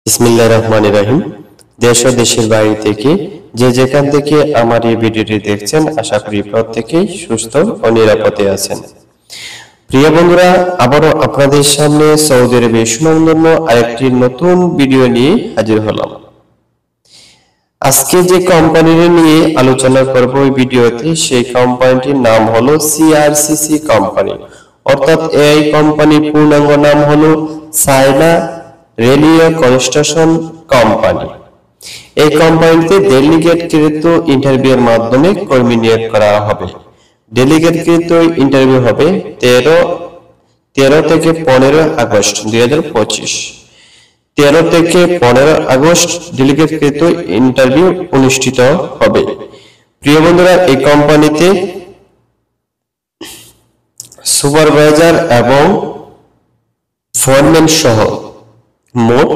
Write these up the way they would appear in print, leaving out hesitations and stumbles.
বিসমিল্লাহির রহমানির রহিম। দেশ ও দেশের বাইরে থেকে যে যেখান থেকে আমার এই ভিডিওটি দেখছেন, আশা করি প্রত্যেকেই সুস্থ ও নিরাপদে আছেন। প্রিয় বন্ধুরা, আবারও আপনাদের সামনে সৌদি আরবের সুনামধন্য আরেকটি নতুন ভিডিও নিয়ে হাজির হলাম। আজকে যে কোম্পানিটি নিয়ে আলোচনা করব এই ভিডিওতে, সেই কোম্পানিটির নাম হলো সিআরসিসি কোম্পানি, অর্থাৎ এই কোম্পানির পূর্ণাঙ্গ নাম হলো চায়না রেলওয়ে কনস্ট্রাকশন কোম্পানি। এই কোম্পানিতে ডেলিগেটকৃত ইন্টারভিউয়ের মাধ্যমে কর্মী নিয়োগ করা হবে। ডেলিগেটকৃত ইন্টারভিউ হবে 13 থেকে 15 আগস্ট 2025। 13 থেকে 15 আগস্ট ডেলিগেটকৃত ইন্টারভিউ অনুষ্ঠিত হবে। প্রিয় বন্ধুরা, এই কোম্পানিতে সুপারভাইজার এবং ফোরম্যান সহ মোট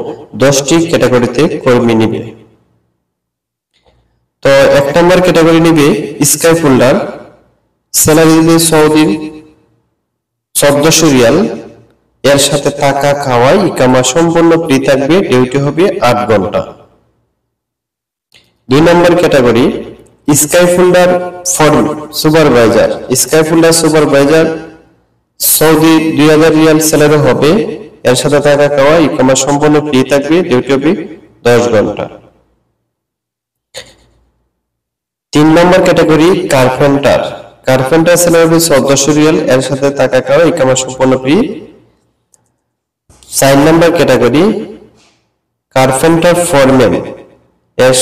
10টি ক্যাটাগরিতে কর্মী নিবে। তো 1 নম্বর ক্যাটাগরি নিবে স্কাই ফোল্ডার, স্যালারি দিবে সৌদির 1400 রিয়াল, এর সাথে থাকা খাওয়া ইকামা সম্পূর্ণ ফ্রি থাকবে, ডিউটি হবে 8 ঘন্টা। 2 নম্বর category scaffolder supervisor. Scaffolder supervisor Saudi 2000 রিয়াল স্যালারি হবে, এর সাথে থাকা খাওয়া ইকামা সম্পূর্ণ ফ্রি থাকবে, ডিউটি হবে 10 ঘন্টা। 3 নম্বর ক্যাটাগরি কার্পেন্টার। কার্পেন্টার স্যালারি হবে 1400 রিয়াল, এর সাথে থাকা খাওয়া ইকামা সম্পূর্ণ ফ্রি। 4 নম্বর ক্যাটাগরি কার্পেন্টার ফোরম্যান, এর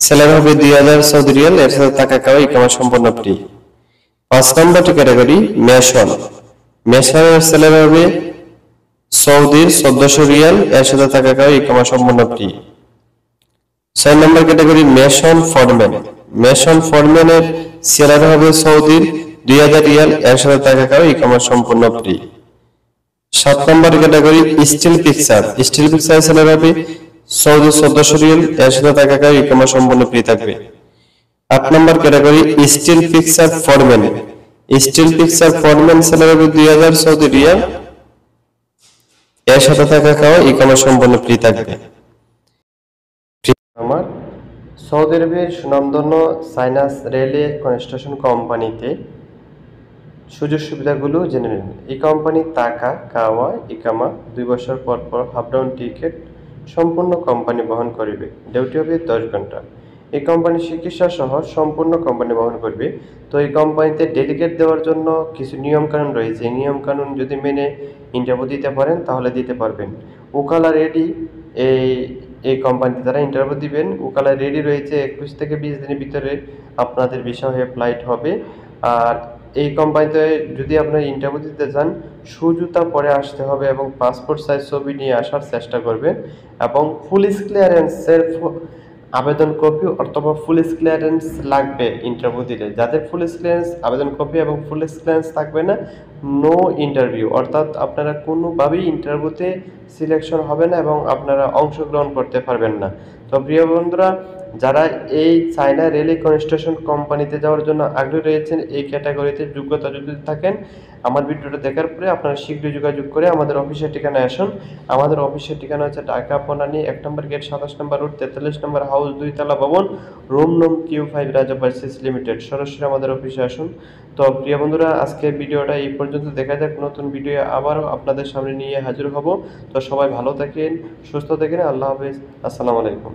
স্যালারি হবে 2000 সৌদি রিয়াল, এর সাথে থাকা খাওয়া ইকামা সম্পূর্ণ ফ্রি। 5 নম্বর ক্যাটাগরি মেশন। মেশনের স্যালারি হবে সৌদির 1400 রিয়াল, এর সাথে থাকা খাওয়া ইকামা সম্পূর্ণ ফ্রি। 6 নম্বর ক্যাটাগরি মেশন ফোরম্যান। মেশন ফোরম্যানের স্যালারি হবে সৌদির 2000 রিয়াল, এর সাথে থাকা খাওয়া ইকামা সম্পূর্ণ ফ্রি। 7 নম্বর category steel fixer. Steel fixer salary হবে সৌদি 1400 রিয়াল, এর সাথে থাকা খাওয়া ইকামা সম্পূর্ণ ফ্রি থাকবে। 8 নম্বর category steel fixer foreman. Steel fixer foreman salary হবে 2000 সৌদি রিয়াল, এর সাথে থাকা খাওয়া ইকামা সম্পূর্ণ ফ্রি থাকবে। আমার সৌদি আরবের সুনামধন্য সাইনাস রেলওয়ে কনস্ট্রাকশন কোম্পানিতে সুযোগ সুবিধাগুলো জেনে নিন। এই কোম্পানি থাকা খাওয়া ইকামা 2 বছর পর পর হাফ ডাউন টিকিট সম্পূর্ণ কোম্পানি বহন করবে, ডিউটি হবে 10 ঘন্টা। এই কোম্পানি চিকিৎসা সহ সম্পূর্ণ কোম্পানি বহন করবে। তো এই কোম্পানিতে ডেলিগেট দেওয়ার জন্য কিছু নিয়মকানুন রয়েছে। এই নিয়মকানুন যদি মেনে ইন্টারভিউ দিতে পারেন তাহলে দিতে পারবেন। ওকালা রেডি এই কোম্পানিতে যারা ইন্টারভিউ দিবেন, ওকালা রেডি রয়েছে। 21 থেকে 20 দিনের ভিতরে আপনাদের ভিসা হয়ে ফ্লাইট হবে। আর এই কোম্পানিতে যদি আপনারা ইন্টারভিউ দিতে চান, জুতা পরে আসতে হবে এবং পাসপোর্ট সাইজ ছবি নিয়ে আসার চেষ্টা করবেন এবং পুলিশ ক্লিয়ারেন্সের আবেদন কপি অথবা পুলিশ ক্লিয়ারেন্স লাগবে ইন্টারভিউ দিলে। যাদের পুলিশ ক্লিয়ারেন্স আবেদন কপি এবং পুলিশ ক্লিয়ারেন্স থাকবে না, নো ইন্টারভিউ, অর্থাৎ আপনারা কোনোভাবেই ইন্টারভিউতে সিলেকশন হবে না এবং আপনারা অংশগ্রহণ করতে পারবেন না। তো প্রিয় বন্ধুরা, যারা এই চায়না রেলওয়ে কনস্ট্রাকশন কোম্পানিতে যাওয়ার জন্য আগ্রহী রয়েছেন, এই ক্যাটাগরিতে যোগ্যতা যদি থাকেন, আমার ভিডিওটা দেখার পরে আপনারা শীঘ্রই যোগাযোগ করে আমাদের অফিসের ঠিকানায় আসুন। আমাদের অফিসের ঠিকানা হচ্ছে ঢাকা বনানী 1 নম্বর গেট, 27 নম্বর রোড, 43 নম্বর হাউস, 2 তলা ভবন, রুম নং Q5, রাজা ভার্সেস লিমিটেড। সরাসরি আমাদের অফিসে আসুন। তো প্রিয় বন্ধুরা, আজকের ভিডিওটা এই পর্যন্ত। দেখা যাক নতুন ভিডিও আবারও আপনাদের সামনে নিয়ে হাজির হব। তো সবাই ভালো থাকেন, সুস্থ থাকেন। আল্লাহ হাফেজ, আসসালামু আলাইকুম।